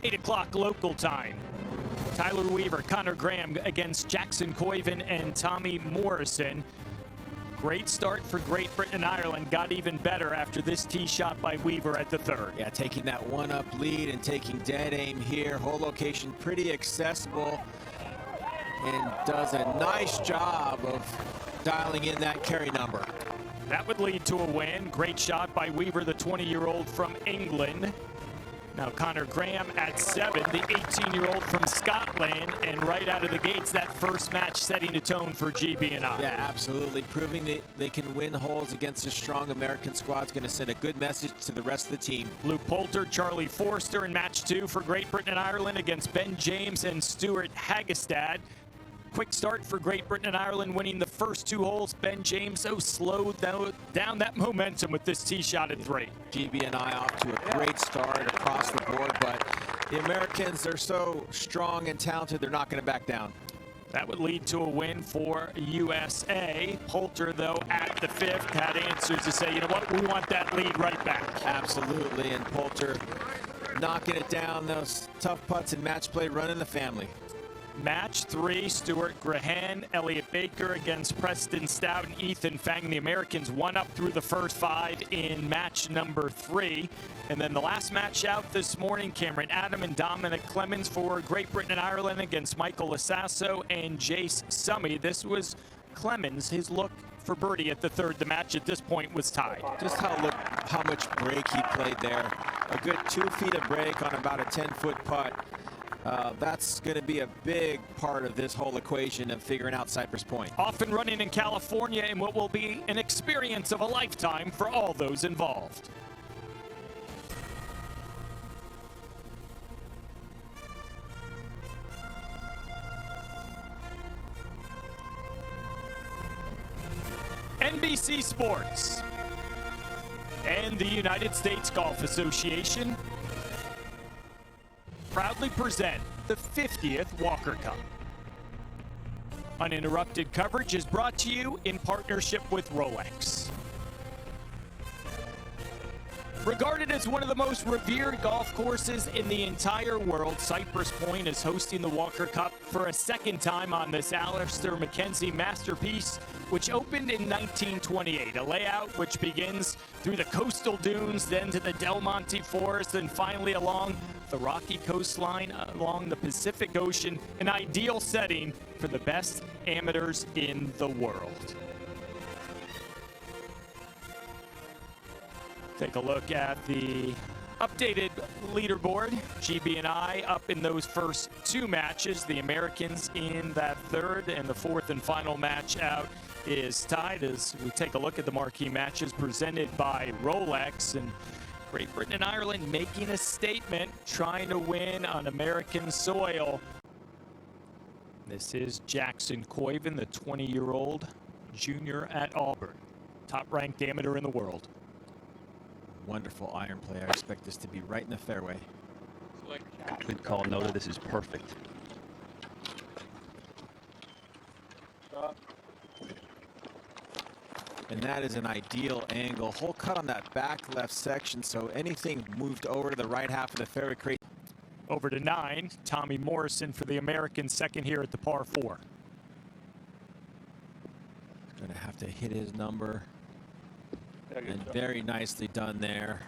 8 o'clock local time. Tyler Weaver, Connor Graham against Jackson Coyven and Tommy Morrison. Great start for Great Britain and Ireland. Got even better after this tee shot by Weaver at the third. Yeah, taking that one-up lead and taking dead aim here. Hole location pretty accessible, and does a nice job of dialing in that carry number. That would lead to a win. Great shot by Weaver, the 20-year-old from England. Now Connor Graham at 7, the 18-year-old from Scotland, and right out of the gates, that first match setting a tone for GB&I. Yeah, absolutely. Proving that they can win holes against a strong American squad is going to send a good message to the rest of the team. Luke Poulter, Charlie Forster in match 2 for Great Britain and Ireland against Ben James and Stuart Hagestad. Quick start for Great Britain and Ireland, winning the first 2 holes. Ben James slowed down that momentum with this tee shot at 3. GB&I off to a great start across the board, but the Americans are so strong and talented, they're not going to back down. That would lead to a win for USA. Poulter, though, at the 5th, had answers to say, you know what, we want that lead right back. Absolutely, and Poulter knocking it down. Those tough putts and match play running the family. Match 3, Stuart Grahan, Elliott Baker against Preston Stout and Ethan Fang. The Americans one up through the first 5 in match number 3. And then the last match out this morning, Cameron Adam and Dominic Clemens for Great Britain and Ireland against Michael Lasasso and Jace Summey. This was Clemens, his look for birdie at the 3rd. The match at this point was tied. Just how much break he played there. A good 2 feet of break on about a 10-foot putt. That's going to be a big part of this whole equation of figuring out Cypress Point. Off and running in California in what will be an experience of a lifetime for all those involved. NBC Sports and the United States Golf Association proudly present the 50th Walker Cup. Uninterrupted coverage is brought to you in partnership with Rolex. Regarded as one of the most revered golf courses in the entire world, Cypress Point is hosting the Walker Cup for a 2nd time on this Alistair Mackenzie masterpiece, which opened in 1928. A layout which begins through the coastal dunes, then to the Del Monte Forest, and finally along the rocky coastline along the Pacific Ocean, an ideal setting for the best amateurs in the world. Take a look at the updated leaderboard. GB&I up in those first 2 matches. The Americans in that 3rd, and the 4th and final match out is tied as we take a look at the marquee matches presented by Rolex. And Great Britain and Ireland making a statement, trying to win on American soil. This is Jackson Coyven, the 20-year-old junior at Auburn, top-ranked amateur in the world. Wonderful iron play. I expect this to be right in the fairway. Good call, Noda. This is perfect. And that is an ideal angle. Hole cut on that back left section, so anything moved over to the right half of the fairway creates. Over to 9, Tommy Morrison for the Americans, 2nd here at the par 4. Gonna have to hit his number. And very nicely done there.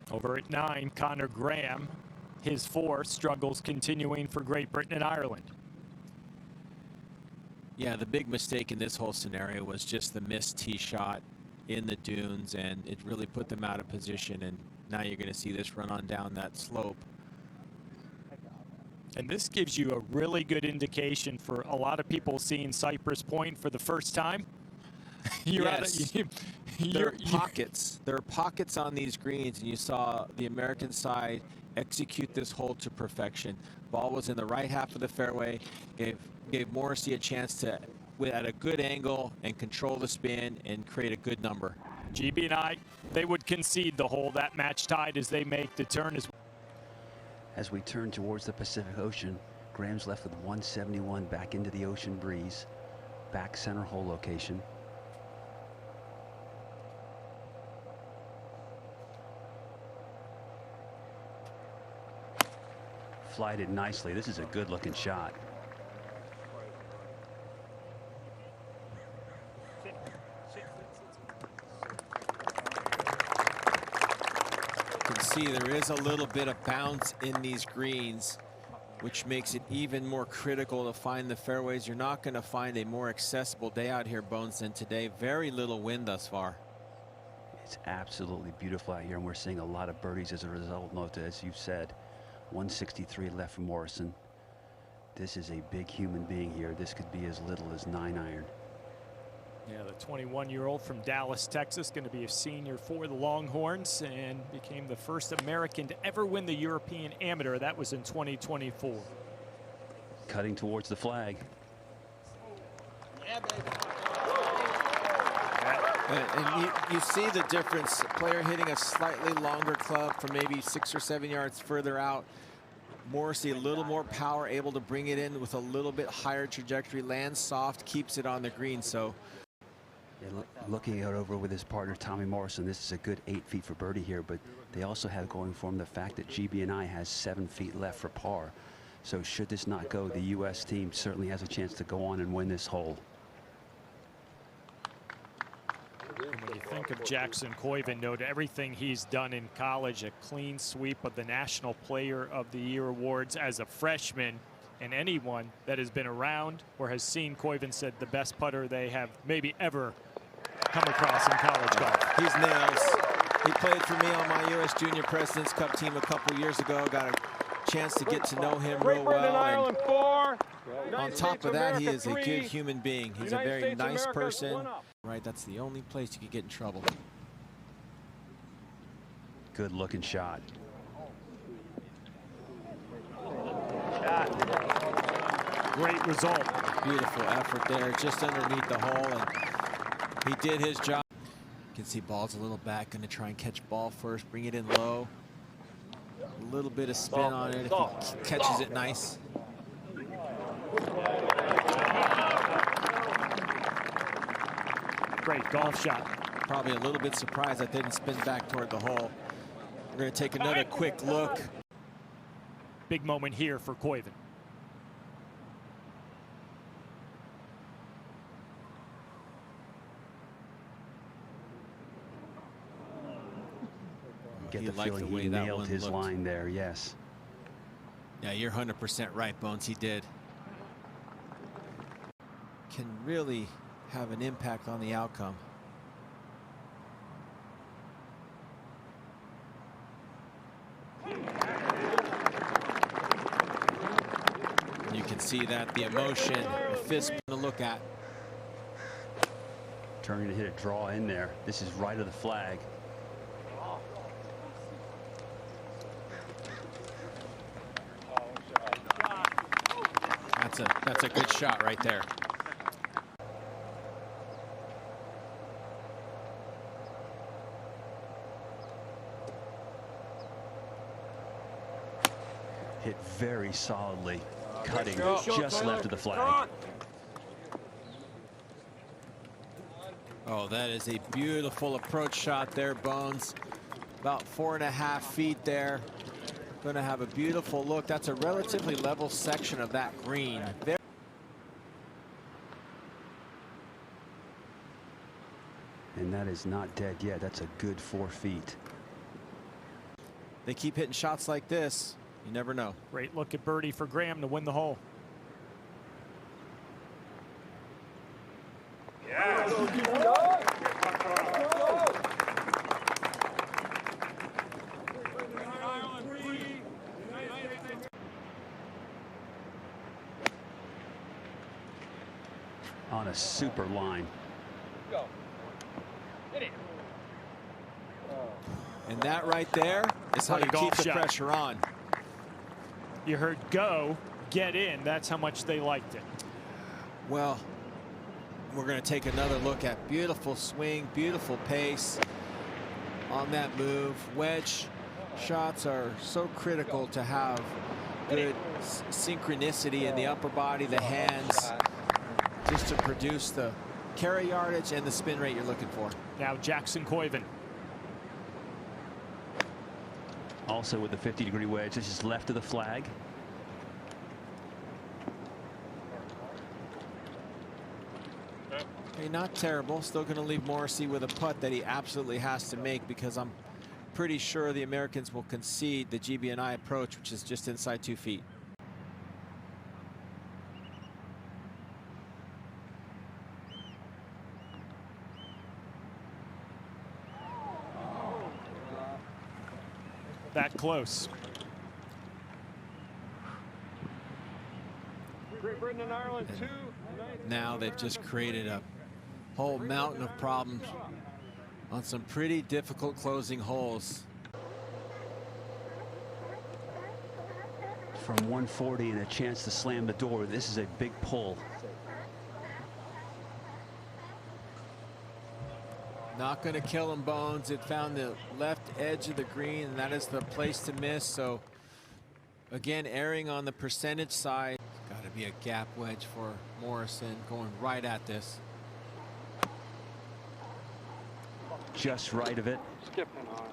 Over at 9, Connor Graham, his 4, struggles continuing for Great Britain and Ireland. Yeah, the big mistake in this whole scenario was just the missed tee shot in the dunes, and it really put them out of position, and now you're going to see this run on down that slope. And this gives you a really good indication for a lot of people seeing Cypress Point for the first time. Yes. There are pockets. There are pockets on these greens, and you saw the American side execute this hole to perfection. Ball was in the right half of the fairway, gave Morrissey a chance to, at a good angle, and control the spin and create a good number. GB&I, they would concede the hole. That match tied as they make the turn. As we turn towards the Pacific Ocean, Graham's left with 171 back into the ocean breeze. Back center hole location. flied it nicely. This is a good looking shot. You can see there is a little bit of bounce in these greens, which makes it even more critical to find the fairways. You're not going to find a more accessible day out here, Bones, than today. Very little wind thus far. It's absolutely beautiful out here, and we're seeing a lot of birdies as a result. Note, as you've said, 163 left for Morrison. This is a big human being here. This could be as little as 9 iron. Yeah, the 21-year-old from Dallas, Texas, going to be a senior for the Longhorns and became the first American to ever win the European Amateur. That was in 2024. Cutting towards the flag. Yeah, baby. And you see the difference. Player hitting a slightly longer club from maybe 6 or 7 yards further out. Morrissey a little more power, able to bring it in with a little bit higher trajectory, lands soft, keeps it on the green. So looking it over with his partner Tommy Morrison, this is a good 8 feet for birdie here, but they also have going for him the fact that GB&I has 7 feet left for par. So should this not go, the U.S. team certainly has a chance to go on and win this hole. And when you think of Jackson Koiven, note everything he's done in college, a clean sweep of the National Player of the Year awards as a freshman. And anyone that has been around or has seen Koiven said the best putter they have maybe ever come across in college golf. He's nails. He played for me on my U.S. Junior President's Cup team a couple years ago. Got a chance to get to know him real well. And on top of that, he is a good human being. He's a very nice person. Right, that's the only place you could get in trouble. Good looking shot. Great result. Beautiful effort there, just underneath the hole, and he did his job. You can see ball's a little back, going to try and catch ball first, bring it in low. A little bit of spin on it if he catches it nice. Great golf shot. Probably a little bit surprised that didn't spin back toward the hole. We're going to take another quick look. Big moment here for Koiven. Get the feeling he nailed his line there, yes. Yeah, you're 100% right, Bones. He did. Can really have an impact on the outcome. You can see that, the emotion, the fist to look at. Turning to hit a draw in there. This is right of the flag. That's a good shot right there. Hit very solidly, cutting just left of the flag. Oh, that is a beautiful approach shot there, Bones. About 4.5 feet there. Going to have a beautiful look. That's a relatively level section of that green. And that is not dead yet. That's a good 4 feet. They keep hitting shots like this. You never know. Great look at birdie for Graham to win the hole. On a super line. And that right there is how you keep the pressure on. You heard go, get in. That's how much they liked it. Well, we're going to take another look at beautiful swing, beautiful pace on that move. Wedge shots are so critical to have good synchronicity in the upper body, the hands, just to produce the carry yardage and the spin rate you're looking for. Now Jackson Koiven. Also with the 50-degree wedge, this is left of the flag. Hey, not terrible. Still going to leave Morrissey with a putt that he absolutely has to make, because I'm pretty sure the Americans will concede the GB&I approach, which is just inside 2 feet. That close. Great Britain and Ireland, 2. Now they've just created a whole mountain of problems on some pretty difficult closing holes. From 140 and a chance to slam the door, this is a big pull. Not going to kill him, Bones. It found the left edge of the green, and that is the place to miss. So again, erring on the percentage side. Got to be a gap wedge for Morrison, going right at this. Just right of it. Skipping on.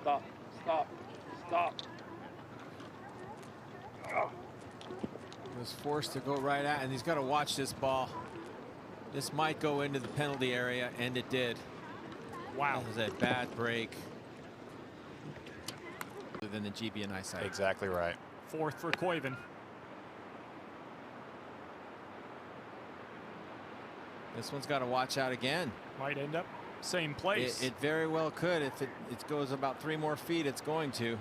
Stop, stop, stop. Oh. Was forced to go right at, and he's got to watch this ball. This might go into the penalty area, and it did. Wow. That was a bad break. Other than the GB&I side. Exactly right. 4th for Koiven. This one's got to watch out again. Might end up same place. It very well could. If it goes about 3 more feet, it's going to.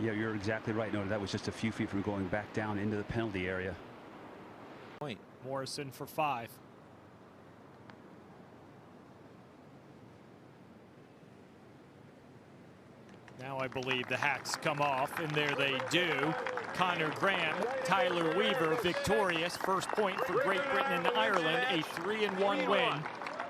Yeah, you're exactly right. No, that was just a few feet from going back down into the penalty area. Point. Morrison for 5. Now I believe the hats come off, and there they do. Connor Graham, Tyler Weaver victorious. First point for Great Britain and Ireland. A 3-1 win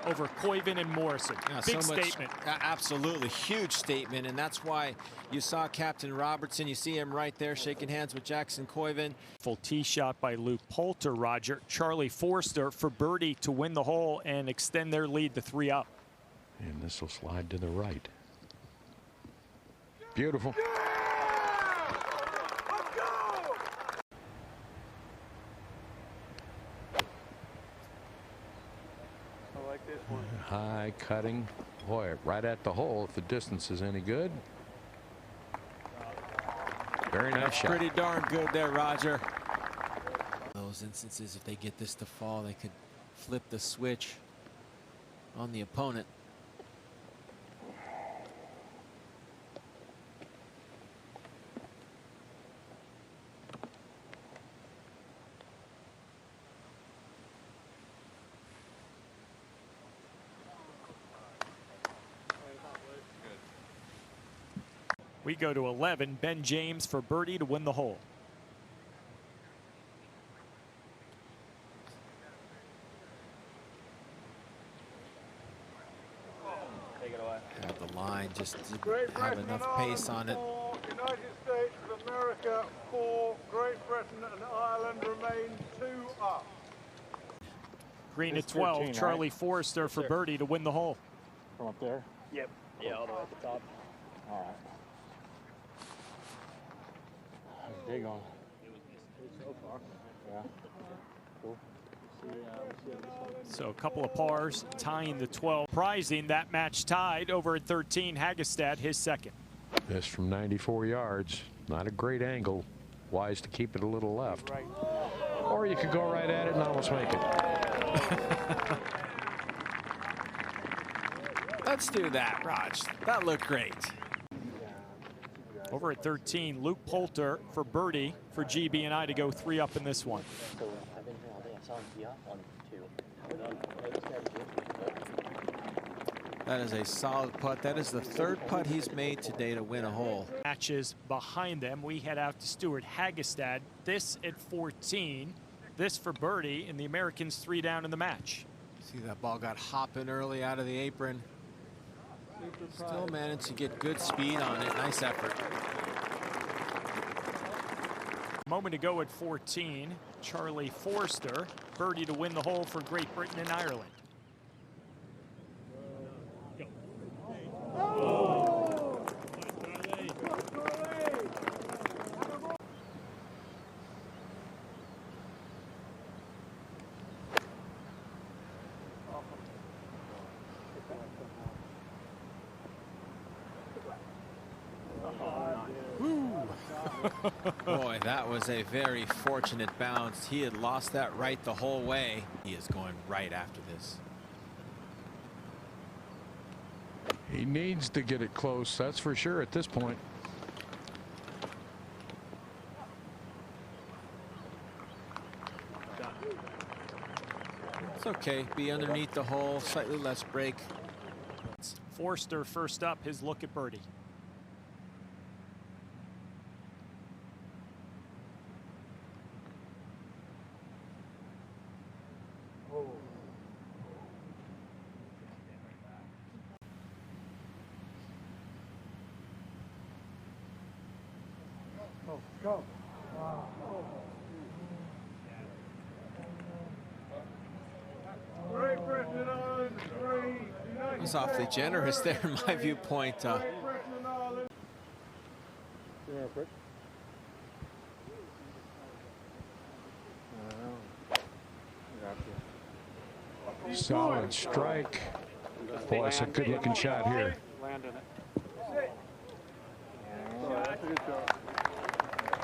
over Koiven and Morrison. Yeah, Big so much, statement. Absolutely huge statement, and that's why you saw Captain Robertson. You see him right there shaking hands with Jackson Koiven. Full tee shot by Luke Poulter, Roger. Charlie Forster for birdie to win the hole and extend their lead to 3 up. And this will slide to the right. Beautiful. I like this one. High cutting. Boy, right at the hole if the distance is any good. Very nice shot. Pretty darn good there, Roger. Those instances, if they get this to fall, they could flip the switch on the opponent. We go to 11. Ben James for birdie to win the hole. Take it away. Have the line just Great have Britain enough and pace on it. Ireland 4, United States of America 4, Great Britain and Ireland remain 2 up. Green It's at 12. 13, Charlie right? Forster for sir. birdie to win the hole. From up there? Yep. Yeah, all the way at the top. All right. Dig on. So far. Yeah. Cool. So a couple of pars tying the 12. Prizing that match tied over at 13. Hagestad his second. This from 94 yards. Not a great angle. Wise to keep it a little left. Right. Or you could go right at it and almost make it. Let's do that, Raj. That looked great. Over at 13, Luke Poulter for birdie for GB&I to go 3 up in this one. That is a solid putt. That is the 3rd putt he's made today to win a hole. Matches behind them. We head out to Stuart Hagestad. This at 14. This for birdie, and the Americans 3 down in the match. See, that ball got hopping early out of the apron. Still managed to get good speed on it. Nice effort. Moment to go at 14. Charlie Forster, birdie to win the hole for Great Britain and Ireland. Boy, that was a very fortunate bounce. He had lost that right the whole way. He is going right after this. He needs to get it close, that's for sure at this point. It's okay. Be underneath the hole, slightly less break. Forster first up, his look at birdie. Go. Great Britain and Ireland, 3. It was awfully generous there in my viewpoint. Great Britain and Ireland. Solid strike. Boy, it's a good looking shot here.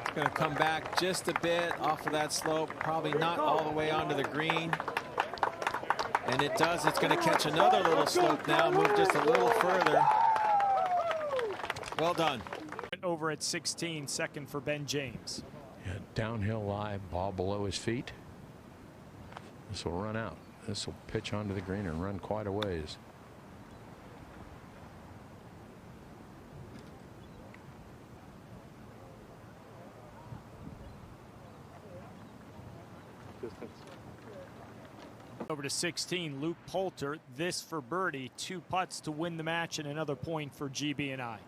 It's going to come back just a bit off of that slope, probably not all the way onto the green. And it does. It's going to catch another little slope now, move just a little further. Well done. Over at 16, second for Ben James. Yeah, downhill lie, ball below his feet. This will run out. This will pitch onto the green and run quite a ways. Over to 16, Luke Poulter. This for birdie, 2 putts to win the match and another point for GB&I.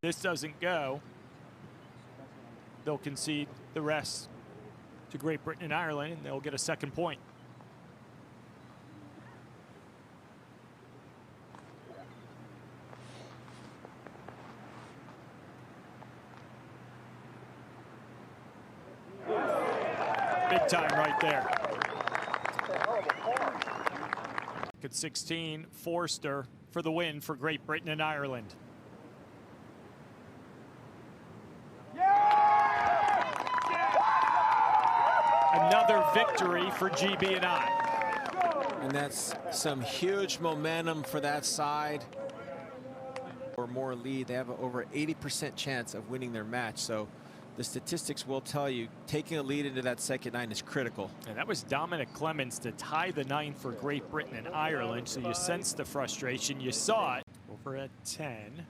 This doesn't go. They'll concede the rest to Great Britain and Ireland, and they'll get a second point. Big time right there. At 16, Forster for the win for Great Britain and Ireland. Another victory for GB&I. And that's some huge momentum for that side. Or more lead, they have over 80% chance of winning their match. So the statistics will tell you taking a lead into that second 9 is critical. And that was Dominic Clemens to tie the 9 for Great Britain and Ireland. So you sensed the frustration. You saw it. Over at 10.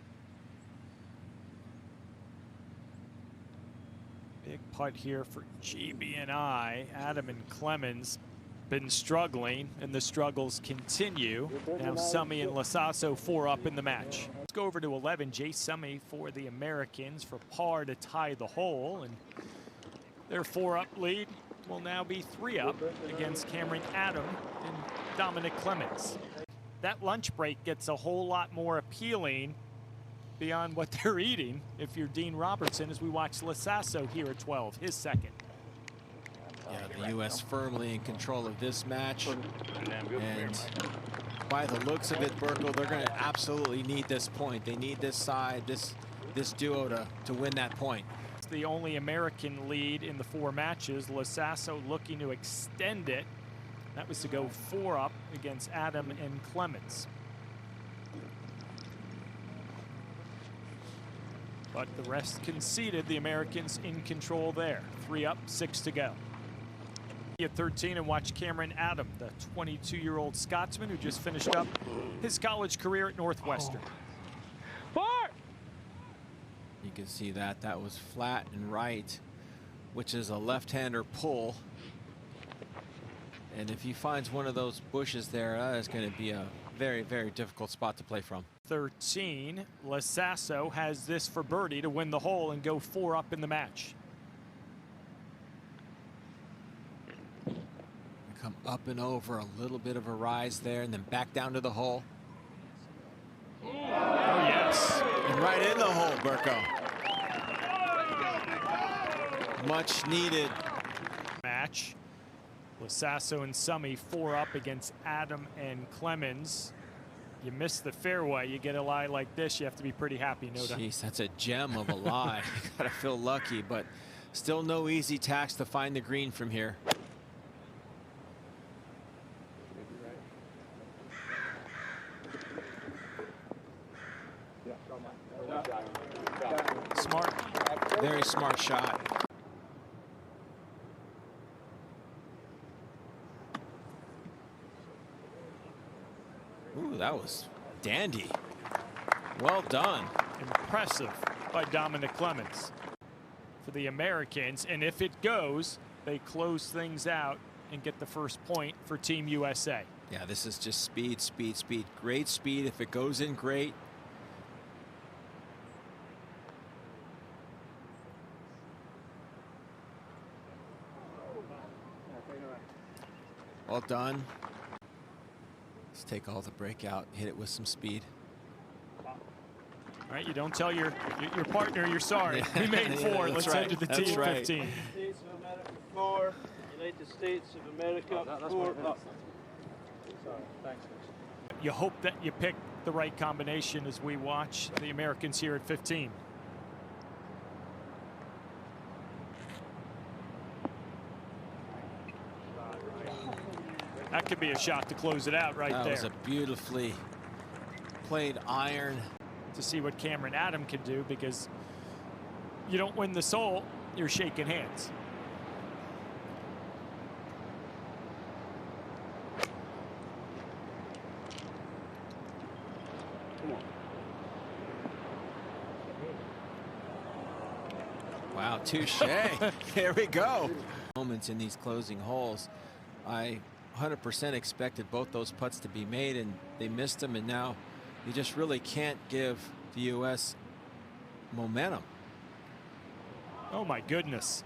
Big putt here for GB&I. Adam and Clemens been struggling, and the struggles continue. Now Summy and Lasasso 4 up in the match. Let's go over to 11. Jay Summy for the Americans for par to tie the hole, and their 4-up lead will now be 3 up against Cameron Adam and Dominic Clemens. That lunch break gets a whole lot more appealing beyond what they're eating if you're Dean Robertson, as we watch Lasasso here at 12, his second. Yeah, the U.S. firmly in control of this match. And by the looks of it, Burkle, they're going to absolutely need this point. They need this side, this duo to win that point. It's the only American lead in the 4 matches. Lasasso looking to extend it. That was to go 4 up against Adam and Clemens. But the rest conceded. The Americans in control there. 3 up, 6 to go. At 13, and watch Cameron Adam, the 22-year-old Scotsman who just finished up his college career at Northwestern. You can see that was flat and right, which is a left-hander pull. And if he finds one of those bushes there, that is going to be a very, very difficult spot to play from. 13, Lasasso has this for birdie to win the hole and go 4 up in the match. Come up and over, a little bit of a rise there, and then back down to the hole. Oh, yes. And right in the hole, Burko. Much needed. Match. Lasasso and Summy 4 up against Adam and Clemens. You miss the fairway, you get a lie like this, you have to be pretty happy, Noda. Jeez, that's a gem of a lie. You gotta feel lucky, but still no easy task to find the green from here. Smart. Very smart shot. Ooh, that was dandy. Well done. Impressive by Dominic Clemens for the Americans, and if it goes, they close things out and get the first point for Team USA. Yeah, this is just speed, speed, speed. Great speed. If it goes in, great. Well done. Let's take all the breakout, hit it with some speed. All right, you don't tell your partner you're sorry. We made 4. Yeah, Let's right. head to the That's team right. 15. States of America 4, United States of America 4 up. Sorry, thanks. You hope that you pick the right combination as we watch the Americans here at 15. That could be a shot to close it out right That there. was a beautifully played iron. To see what Cameron Adam can do, because you don't win the soul, you're shaking hands. Wow, touche. Here we go. Moments in these closing holes. I 100% expected both those putts to be made, and they missed them, and now you just really can't give the U.S. momentum. Oh my goodness.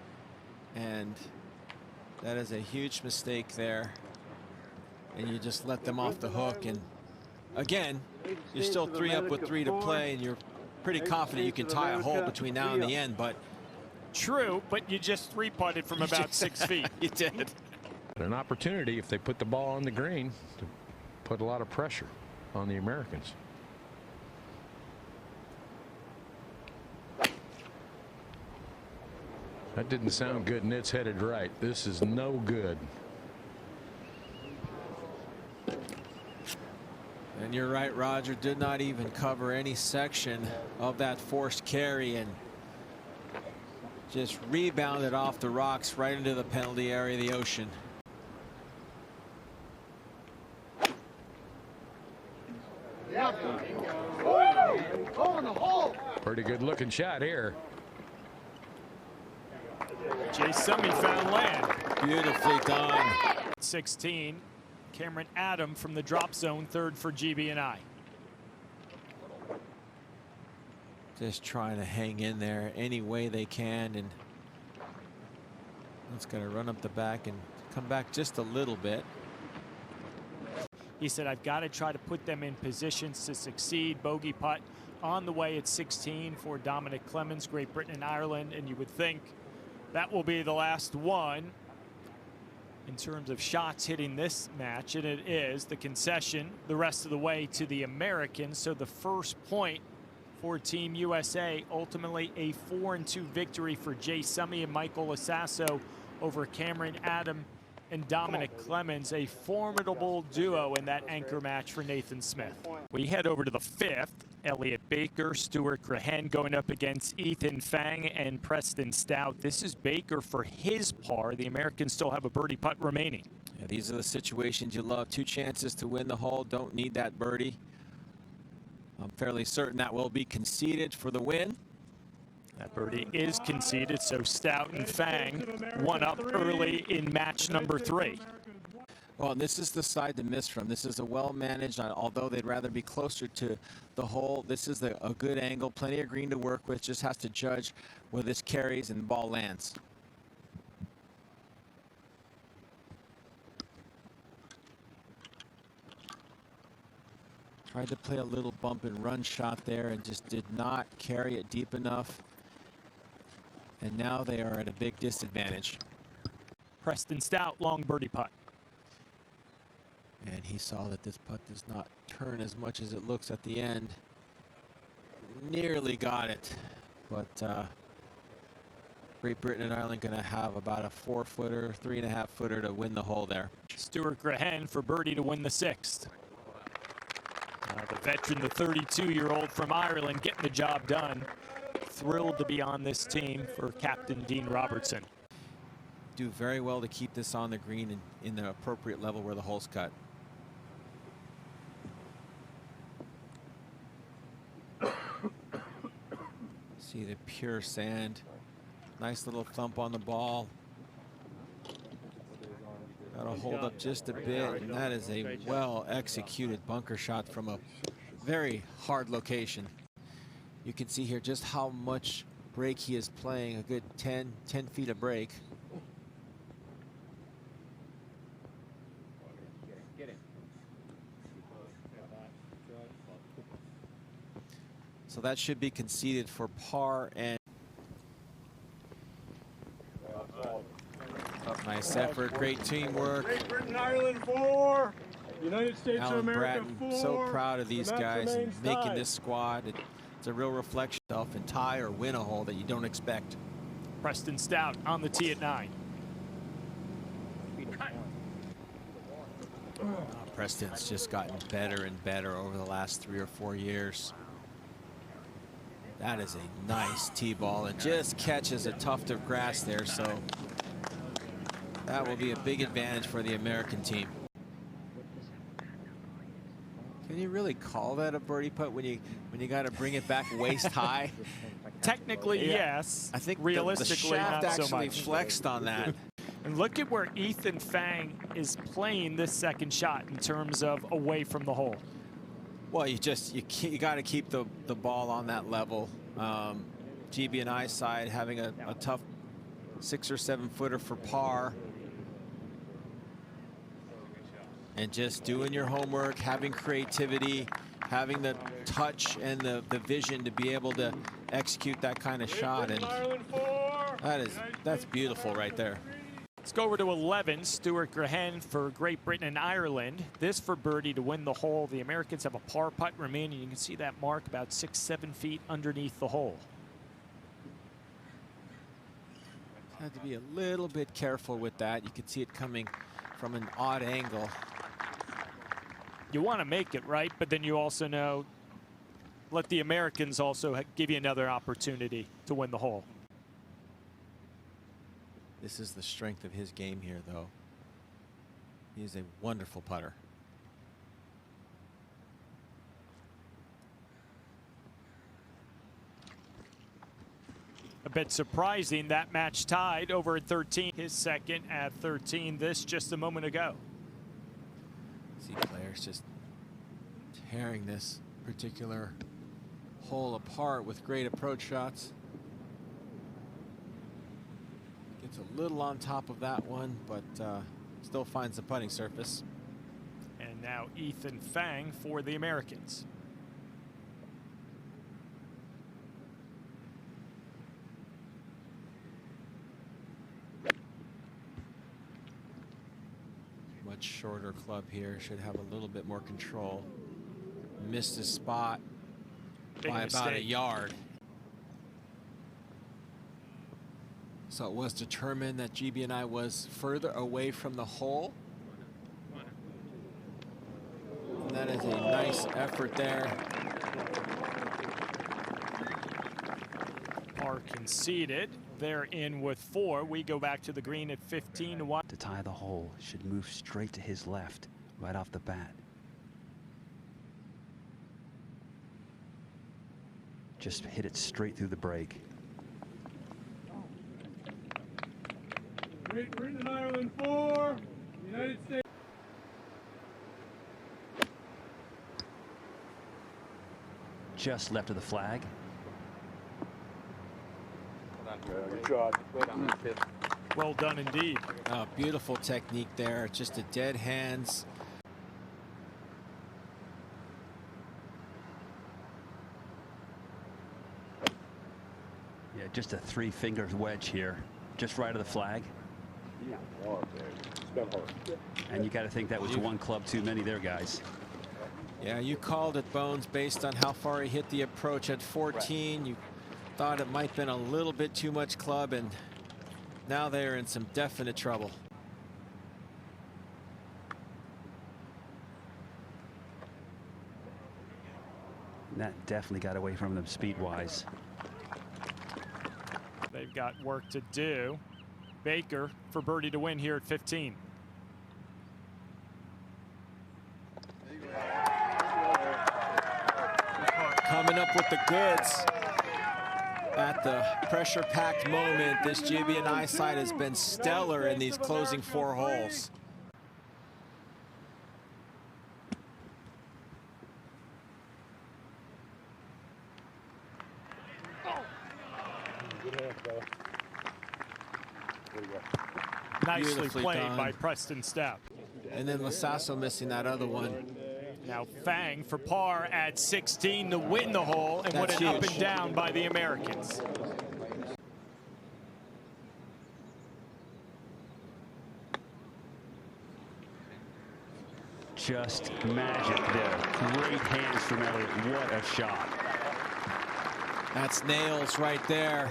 And that is a huge mistake there. And you just let them off the hook. And again, you're still 3 up with 3 to play, and you're pretty confident you can tie a hole between now and the end. But true, but you just 3-putted from about 6 feet. You did. An opportunity, if they put the ball on the green, to put a lot of pressure on the Americans. That didn't sound good, and it's headed right. This is no good. And you're right, Roger. Did not even cover any section of that forced carry, and just rebounded off the rocks right into the penalty area of the ocean. Pretty good looking shot here. Jay Summy found land. Beautifully done. 16. Cameron Adam from the drop zone, 3rd for GB&I. Just trying to hang in there any way they can, and it's going to run up the back and come back just a little bit. He said, I've got to try to put them in positions to succeed. Bogey putt on the way at 16 for Dominic Clemens, Great Britain and Ireland, and you would think that will be the last one in terms of shots hitting this match, and it is. The concession the rest of the way to the Americans. So the first point for Team USA, ultimately a 4-2 victory for Jay Summy and Michael Lasasso over Cameron Adam and Dominic Clemens, a formidable duo in that anchor match for Nathan Smith. We head over to the 5th. Elliott Baker, Stuart Grehen going up against Ethan Fang and Preston Stout. This is Baker for his par. The Americans still have a birdie putt remaining. Yeah, these are the situations you love. 2 chances to win the hole. Don't need that birdie. I'm fairly certain that will be conceded for the win. That birdie is conceded, so Stout and Fang 1 up early in match number 3. Well, and this is the side to miss from. This is a well-managed, although they'd rather be closer to the hole. This is a good angle, plenty of green to work with. Just has to judge where this carries and the ball lands. Tried to play a little bump and run shot there and just did not carry it deep enough. And now they are at a big disadvantage. Preston Stout, long birdie putt. And he saw that this putt does not turn as much as it looks at the end. Nearly got it, but Great Britain and Ireland going to have about a 4-footer, 3.5-footer to win the hole there. Stuart Graham for birdie to win the 6th. The veteran, the 32-year-old from Ireland, getting the job done. Thrilled to be on this team for Captain Dean Robertson. Do very well to keep this on the green in the appropriate level where the hole's cut. See the pure sand. Nice little thump on the ball. That'll hold up just a bit, and that is a well-executed bunker shot from a very hard location. You can see here just how much break he is playing, a good 10 feet of break. So that should be conceded for par. And nice effort, great teamwork. Great Britain, Ireland 4. United States of Alan America Bratton, 4. so proud of these The match guys and remains making tied. this squad. It's a real reflection of and tie or win a hole that you don't expect. Preston Stout on the tee at 9. Preston's just gotten better and better over the last 3 or 4 years. That is a nice tee ball. It just catches a tuft of grass there, so that will be a big advantage for the American team. Can you really call that a birdie putt when you got to bring it back waist high? Technically, yes. I think realistically, the shaft not so actually much. flexed on that. And look at where Ethan Fang is playing this second shot in terms of away from the hole. Well, you got to keep the ball on that level. GB&I side having a tough 6 or 7 footer for par. And just doing your homework, having creativity, having the touch and the vision to be able to execute that kind of shot. And that's beautiful right there. Let's go over to 11. Stuart Graham for Great Britain and Ireland. This for birdie to win the hole. The Americans have a par putt remaining. You can see that mark about 6-7 feet underneath the hole. Had to be a little bit careful with that. You could see it coming from an odd angle. You want to make it right, but then you also know, let the Americans also give you another opportunity to win the hole. This is the strength of his game here, though. He is a wonderful putter. A bit surprising, that match tied over at 13. His second at 13, this just a moment ago. See players just tearing this particular hole apart with great approach shots. Gets a little on top of that one, but still finds the putting surface. And now Ethan Fang for the Americans. Much shorter club here, should have a little bit more control. Missed his spot by about a yard. So it was determined that GB&I was further away from the hole. And that is a nice effort there. Par conceded. They're in with 4. We go back to the green at 15-1. To tie the hole, should move straight to his left right off the bat. Just hit it straight through the break. Great Britain and Ireland 4. United States. Just left of the flag. Good job. Well done indeed. Beautiful technique there. Just a dead hands. Just a 3-finger wedge here, just right of the flag. And you got to think that was one club too many there, guys. Yeah, you called it, Bones, based on how far he hit the approach at 14. You thought it might have been a little bit too much club, and now they're in some definite trouble. And that definitely got away from them speed-wise. They've got work to do. Baker for birdie to win here at 15. Coming up with the goods at the pressure-packed moment. This GB&I side has been stellar in these closing 4 holes. Nicely played by Preston Stepp. And then Lasasso missing that other one. Now Fang for par at 16 to win the hole, and what an up and down by the Americans. Just magic there. Great hands from Elliott. What a shot. That's nails right there.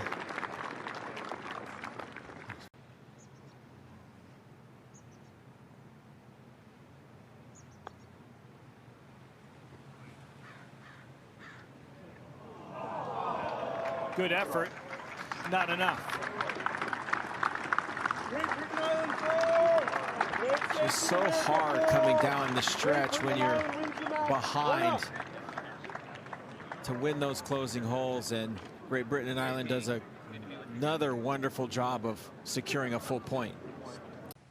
Good effort, not enough. It's so hard coming down the stretch when you're behind to win those closing holes, and Great Britain and Ireland does another wonderful job of securing a full point.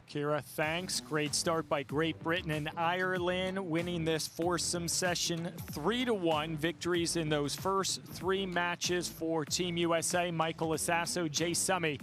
Kira, thanks. Great start by Great Britain and Ireland, winning this foursome session 3-1. Victories in those first 3 matches for Team USA. Michael Lasasso, Jay Summey